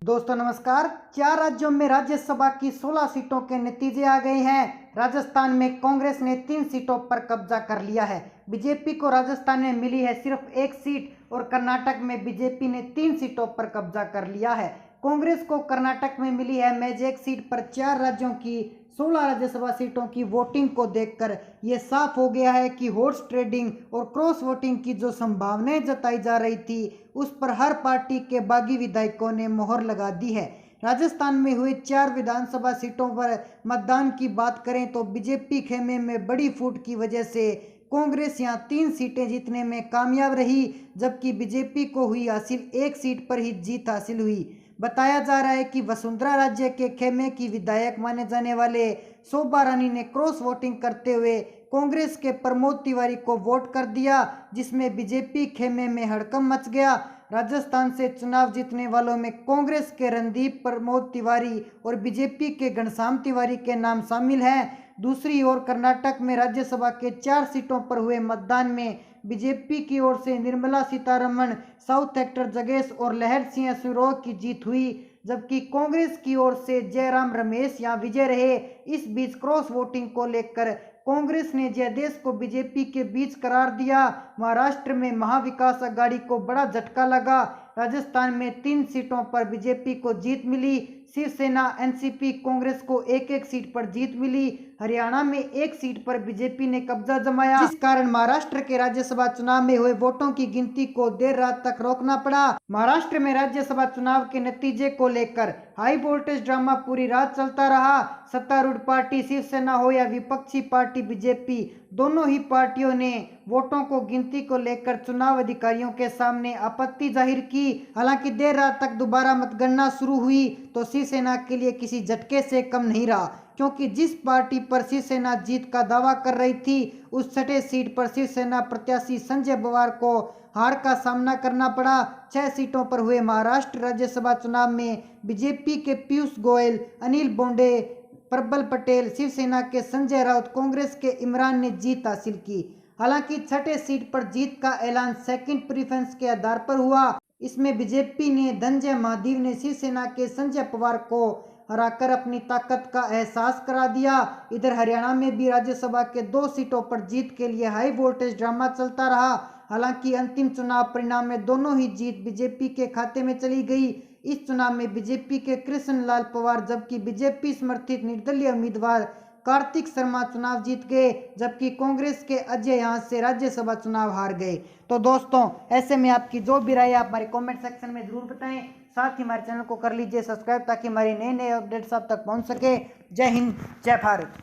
दोस्तों नमस्कार। 4 राज्यों में राज्यसभा की 16 सीटों के नतीजे आ गए हैं। राजस्थान में कांग्रेस ने 3 सीटों पर कब्जा कर लिया है। बीजेपी को राजस्थान में मिली है सिर्फ 1 सीट और कर्नाटक में बीजेपी ने 3 सीटों पर कब्जा कर लिया है। कांग्रेस को कर्नाटक में मिली है महज 1 सीट पर 4 राज्यों की 16 राज्यसभा सीटों की वोटिंग को देखकर यह साफ हो गया है कि हॉर्स ट्रेडिंग और क्रॉस वोटिंग की जो संभावनाएं जताई जा रही थी उस पर हर पार्टी के बागी विधायकों ने मोहर लगा दी है। राजस्थान में हुए 4 विधानसभा सीटों पर मतदान की बात करें तो बीजेपी खेमे में बड़ी फूट की वजह से कांग्रेस यहां 3 सीटें जीतने में कामयाब रही, जबकि बीजेपी को हुई हासिल 1 सीट पर ही जीत हासिल हुई। बताया जा रहा है कि वसुंधरा राज्य के खेमे की विधायक माने जाने वाले शोभा रानी ने क्रॉस वोटिंग करते हुए कांग्रेस के प्रमोद तिवारी को वोट कर दिया, जिसमें बीजेपी खेमे में हड़कंप मच गया। राजस्थान से चुनाव जीतने वालों में कांग्रेस के रणदीप प्रमोद तिवारी और बीजेपी के घनश्याम तिवारी के नाम शामिल हैं। दूसरी ओर कर्नाटक में राज्यसभा के 4 सीटों पर हुए मतदान में बीजेपी की ओर से निर्मला सीतारमण, साउथ एक्टर जगेश और लहर सिंह सिरोह की जीत हुई, जबकि कांग्रेस की ओर से जयराम रमेश यहां विजय रहे। इस बीच क्रॉस वोटिंग को लेकर कांग्रेस ने जयदेश को बीजेपी के बीच करार दिया। महाराष्ट्र में महाविकास आघाड़ी को बड़ा झटका लगा। राजस्थान में 3 सीटों पर बीजेपी को जीत मिली। शिवसेना, एनसीपी, कांग्रेस को एक एक सीट पर जीत मिली। हरियाणा में 1 सीट पर बीजेपी ने कब्जा जमाया, जिस कारण महाराष्ट्र के राज्यसभा चुनाव में हुए वोटों की गिनती को देर रात तक रोकना पड़ा। महाराष्ट्र में राज्यसभा चुनाव के नतीजे को लेकर हाई वोल्टेज ड्रामा पूरी रात चलता रहा। सत्तारूढ़ पार्टी शिवसेना हो या विपक्षी पार्टी बीजेपी, दोनों ही पार्टियों ने वोटों को गिनती को लेकर चुनाव अधिकारियों के सामने आपत्ति जाहिर की। हालांकि देर रात तक दोबारा मतगणना शुरू हुई तो शिवसेना के लिए किसी झटके से कम नहीं रहा, क्योंकि जिस पार्टी पर शिवसेना जीत का दावा कर रही थी उस 6ठे सीट पर शिवसेना प्रत्याशी संजय पवार को हार का सामना करना पड़ा। 6 सीटों पर हुए महाराष्ट्र राज्यसभा चुनाव में बीजेपी के पीयूष गोयल, अनिल बोंडे, प्रबल पटेल, शिवसेना के संजय राउत, कांग्रेस के इमरान ने जीत हासिल की। हालांकि 6ठे सीट पर जीत का ऐलान सेकंड प्रेफरेंस के आधार पर हुआ। इसमें बीजेपी ने धनंजय महादेव ने शिवसेना के संजय पवार को हराकर अपनी ताकत का एहसास करा दिया। इधर हरियाणा में भी राज्यसभा के 2 सीटों पर जीत के लिए हाई वोल्टेज ड्रामा चलता रहा। हालांकि अंतिम चुनाव परिणाम में दोनों ही जीत बीजेपी के खाते में चली गई। इस चुनाव में बीजेपी के कृष्ण लाल पवार जबकि बीजेपी समर्थित निर्दलीय उम्मीदवार कार्तिक शर्मा चुनाव जीत गए, जबकि कांग्रेस के अजय यहां से राज्यसभा चुनाव हार गए। तो दोस्तों, ऐसे में आपकी जो भी राय है आप हमारे कमेंट सेक्शन में जरूर बताएं। साथ ही हमारे चैनल को कर लीजिए सब्सक्राइब ताकि हमारी नए नए अपडेट्स आप तक पहुंच सके। जय हिंद, जय भारत।